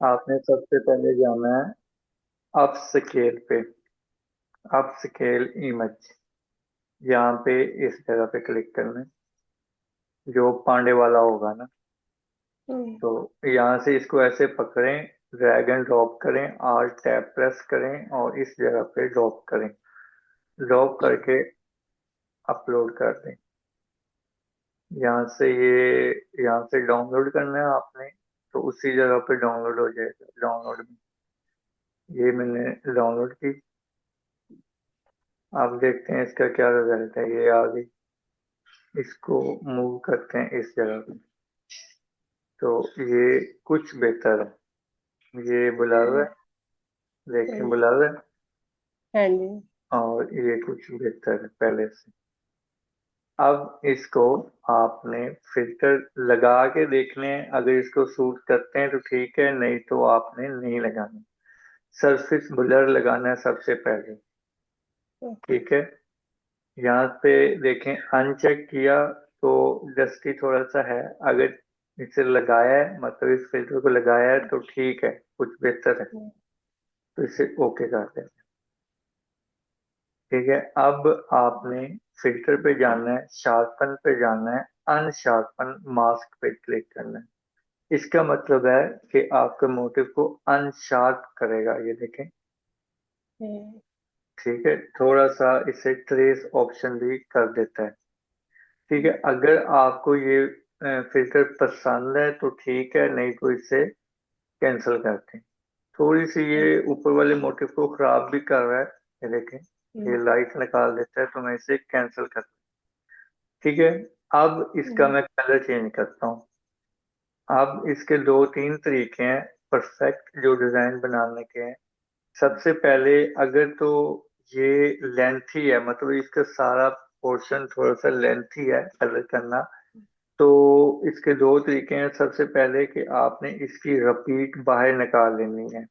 आपने सबसे पहले जाना है अप स्केल पे। अप स्केल इमेज, यहाँ पे इस जगह पे क्लिक करना है, जो पांडे वाला होगा ना। हम्म। तो यहाँ से इसको ऐसे पकड़ें, ड्रैग एंड ड्रॉप करें, आल्ट टैब प्रेस करें और इस जगह पे ड्रॉप करें। ड्रॉप करके अपलोड कर दें। यहाँ से ये यहाँ से डाउनलोड करना है आपने, तो उसी जगह पे डाउनलोड हो जाएगा। डाउनलोड में ये मैंने डाउनलोड की। आप देखते हैं इसका क्या रिजल्ट है। ये आ गई। इसको मूव करते हैं इस जगह पे, तो ये कुछ बेहतर है। ये बुलावा हम्म। है, देखें हम्म। बुलावा है। हाँ जी। और ये कुछ बेहतर है पहले से। अब इसको आपने फिल्टर लगा के देखने हैं, अगर इसको सूट करते हैं तो ठीक है, नहीं तो आपने नहीं लगाना। सरफेस ब्लर लगाना है सबसे पहले। ठीक है, यहाँ पे देखें अनचेक किया तो डस्टी थोड़ा सा है। अगर इसे लगाया है, मतलब इस फिल्टर को लगाया है, तो ठीक है, कुछ बेहतर है। तो इसे ओके कर दें। ठीक है, अब आपने फिल्टर पे जाना है, शार्पन पे जाना है, अनशार्पन मास्क पे क्लिक करना है। इसका मतलब है कि आपके मोटिव को अनशार्प करेगा, ये देखें। हम्म। ठीक है, थोड़ा सा इसे ट्रेस ऑप्शन भी कर देता है। ठीक है, अगर आपको ये फिल्टर पसंद है तो ठीक है, नहीं तो इसे कैंसिल करते हैं। थोड़ी सी ये ऊपर वाले मोटिव को खराब भी कर रहा है, ये देखें। हम्म। ये लाइट निकाल देता है, तो मैं इसे कैंसिल कर। ठीक है, अब इसका हम्म। मैं कलर चेंज करता हूँ। अब इसके दो तीन तरीके हैं परफेक्ट जो डिजाइन बनाने के हैं। सबसे पहले, अगर तो ये लेंथी है, मतलब इसका सारा पोर्शन थोड़ा सा लेंथी है कलर करना, तो इसके दो तरीके हैं। सबसे पहले कि आपने इसकी रिपीट बाहर निकाल लेनी है।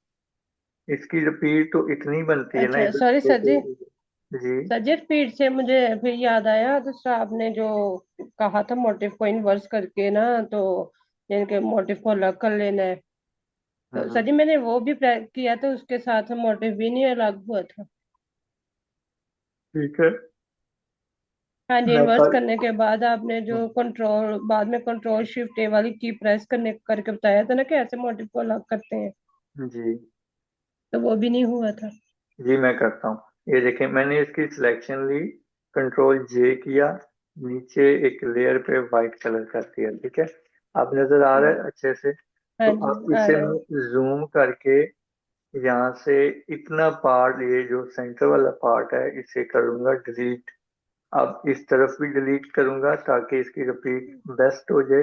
इसकी रिपीट तो इतनी बनती है ना अच्छा, इधर सॉरी सर जी। देखो। जी। सर जी, फिर से मुझे फिर याद आया, दूसरा आपने जो कहा था मोटिव को इन्वर्स करके ना, तो जिनके मोटिव को अलग कर लेना है। तो सर हम्म। जी, मैंने वो भी किया था, उसके साथ मोटिव भी नहीं अलग हुआ था। ठीक है, हाँ जी, मैं इन्वर्स कल। करने के बाद आपने जो कंट्रोल, बाद में कंट्रोल शिफ्ट ए वाली की प्रेस करने करके बताया था ना कि ऐसे मोटिव को अलग करते हैं। जी। तो वो भी नहीं हुआ था। जी मैं करता हूँ। ये देखें, मैंने इसकी सिलेक्शन ली, कंट्रोल जे किया, नीचे एक लेयर पे वाइट कलर कर दिया। ठीक है, अब नजर आ रहा है अच्छे से। तो हाँ जी, अब आ इसे रहा है। मैं जूम करके यहाँ से इतना पार्ट, ये जो सेंटर वाला पार्ट है, इसे करूंगा डिलीट। अब इस तरफ भी डिलीट करूंगा ताकि इसकी रिपीट बेस्ट हो जाए।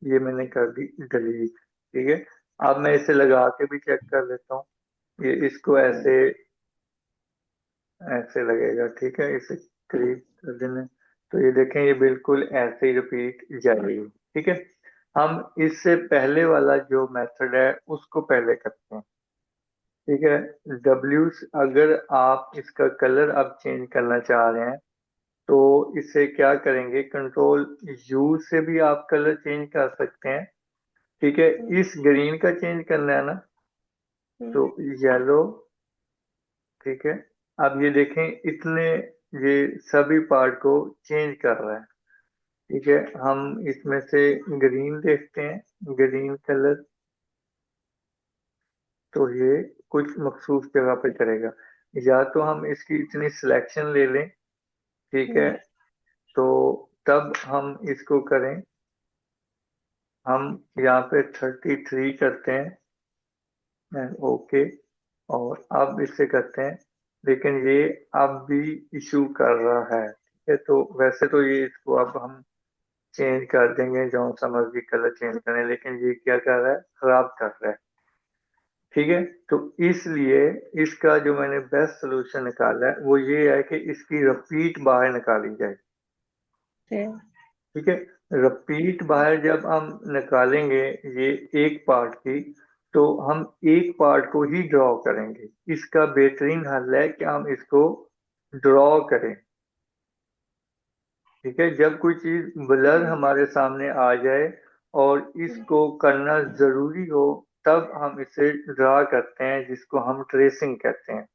ये मैंने कर दी डिलीट। ठीक है, अब मैं इसे लगा के भी चेक कर लेता हूँ। ये इसको ऐसे ऐसे लगेगा। ठीक है, इसे क्लिक कर देना। तो ये देखें, ये बिल्कुल ऐसे ही रिपीट जाएगी। ठीक है, हम इससे पहले वाला जो मेथड है उसको पहले करते हैं। ठीक है, डब्ल्यू, अगर आप इसका कलर अब चेंज करना चाह रहे हैं, तो इसे क्या करेंगे, कंट्रोल यू से भी आप कलर चेंज कर सकते हैं। ठीक है, इस ग्रीन का चेंज करना है ना, तो येलो। ठीक है, अब ये देखें, इतने ये सभी पार्ट को चेंज कर रहा है। ठीक है, हम इसमें से ग्रीन देखते हैं, ग्रीन कलर। तो ये कुछ मखसूस जगह पे करेगा। या तो हम इसकी इतनी सिलेक्शन ले लें। ठीक है, तो तब हम इसको करें, हम यहाँ पे 33 करते हैं, ओके। और अब इससे करते हैं, लेकिन ये अब भी इशू कर रहा है। ठीक है, तो वैसे तो ये इसको अब हम चेंज कर देंगे, जो सा मर्जी कलर चेंज करें, लेकिन ये क्या कर रहा है, खराब कर रहा है। ठीक है, तो इसलिए इसका जो मैंने बेस्ट सोल्यूशन निकाला है वो ये है कि इसकी रिपीट बाहर निकाली जाए। ठीक है, रिपीट बाहर जब हम निकालेंगे ये एक पार्ट की, तो हम एक पार्ट को ही ड्रॉ करेंगे। इसका बेहतरीन हल है कि हम इसको ड्रॉ करें। ठीक है, जब कोई चीज ब्लर हमारे सामने आ जाए और इसको करना जरूरी हो, तब हम इसे ड्रा करते हैं, जिसको हम ट्रेसिंग कहते हैं।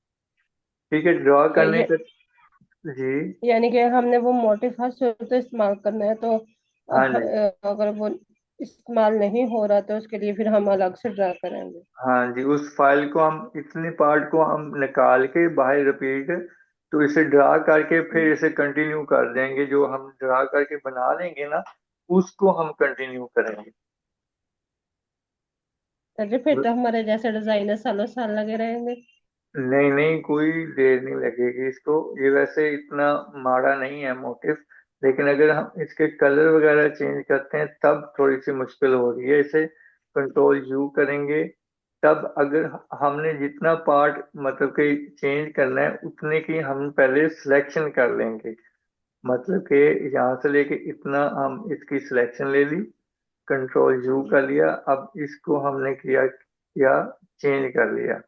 ठीक है, ड्रॉ करने ये का। जी। यानी कि हमने वो मोटिव हर सूरत में इस्तेमाल करना है, तो हाँ जी। अगर वो इस्तेमाल नहीं हो रहा तो उसके लिए फिर हम अलग से ड्रा करेंगे। हाँ जी, उस फाइल को हम, इतने पार्ट को हम निकाल के बाहर रिपीट, तो इसे ड्रा करके फिर इसे कंटिन्यू कर देंगे, जो हम ड्रा करके बना लेंगे ना, उसको हम कंटिन्यू करेंगे। तो फिर तो हमारे जैसे डिजाइनर सालों साल लगे रहेंगे। नहीं नहीं, कोई देर नहीं लगेगी इसको। ये वैसे इतना माड़ा नहीं है मोटिव, लेकिन अगर हम इसके कलर वगैरह चेंज करते हैं तब थोड़ी सी मुश्किल हो रही है। इसे कंट्रोल यू करेंगे, तब अगर हमने जितना पार्ट मतलब कि चेंज करना है उतने की हम पहले सिलेक्शन कर लेंगे। मतलब कि यहाँ से लेके इतना हम इसकी सिलेक्शन ले ली, कंट्रोल यू कर लिया, अब इसको हमने किया किया चेंज कर लिया।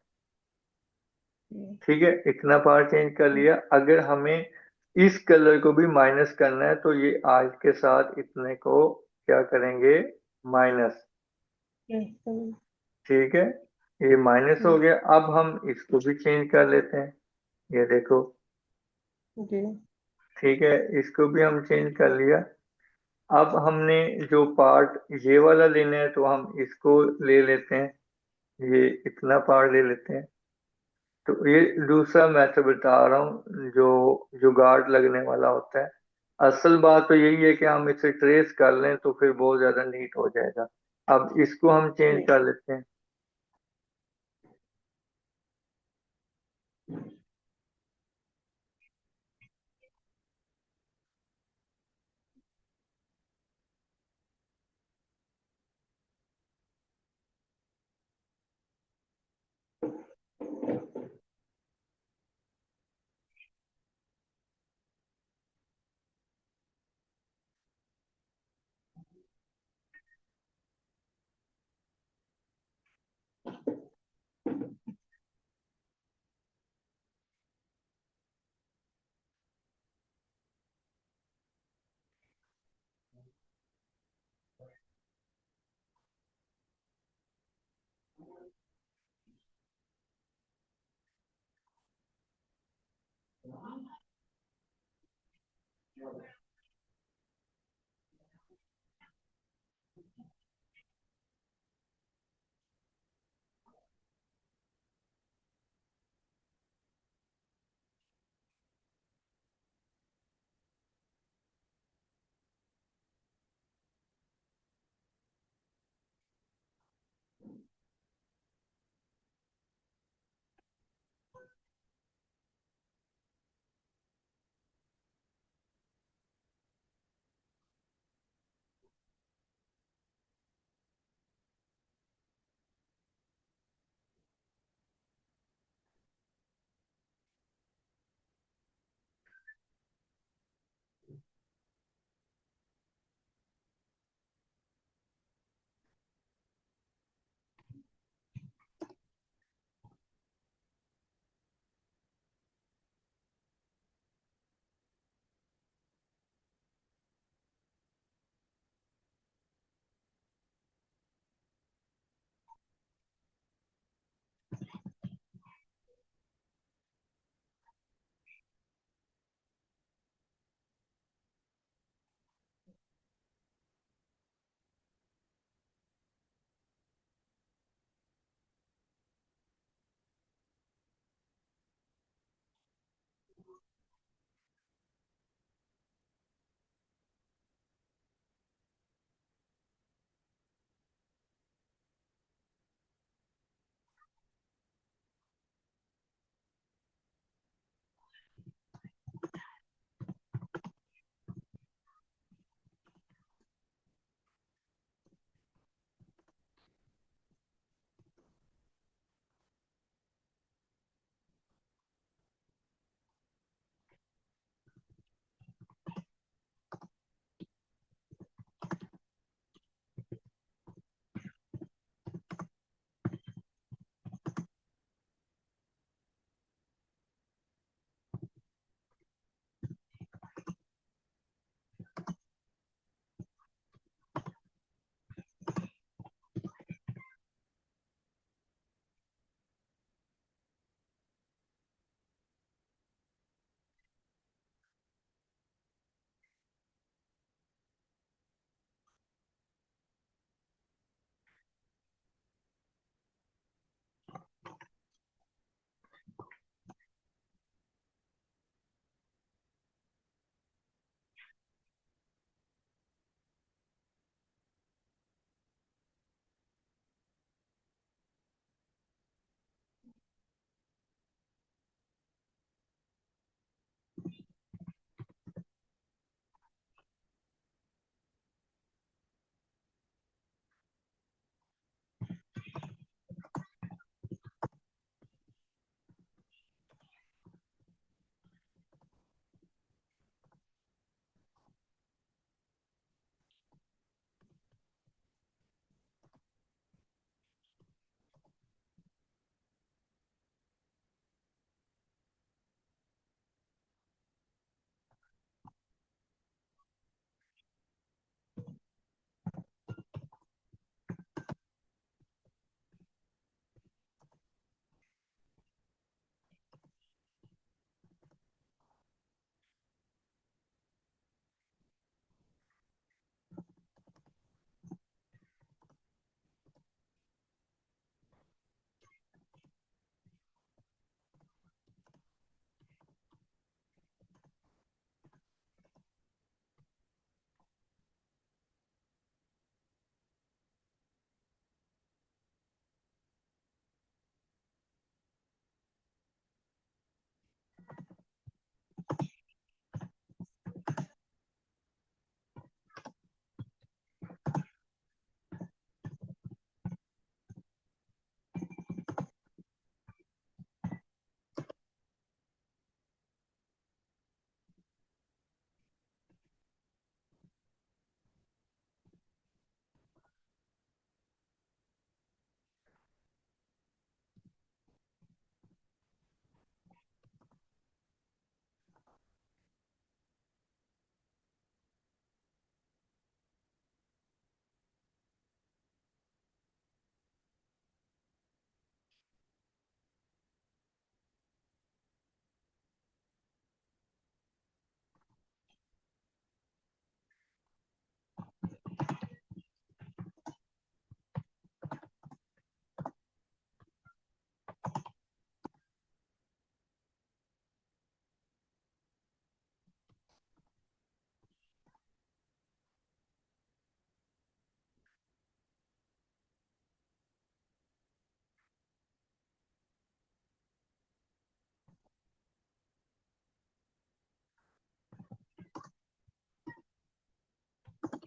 ठीक है, इतना पार्ट चेंज कर लिया। अगर हमें इस कलर को भी माइनस करना है तो ये आज के साथ इतने को क्या करेंगे, माइनस। हम्म, ठीक है, ये माइनस हो हम्म, गया। अब हम इसको भी चेंज कर लेते हैं, ये देखो। जी ठीक है, इसको भी हम चेंज कर लिया। अब हमने जो पार्ट ये वाला लेना है तो हम इसको ले लेते हैं, ये इतना पार्ट ले लेते हैं। तो ये दूसरा मेथड बता रहा हूँ जो जुगाड़ लगने वाला होता है। असल बात तो यही है कि हम इसे ट्रेस कर लें तो फिर बहुत ज्यादा नीट हो जाएगा। अब इसको हम चेंज जी। कर लेते हैं।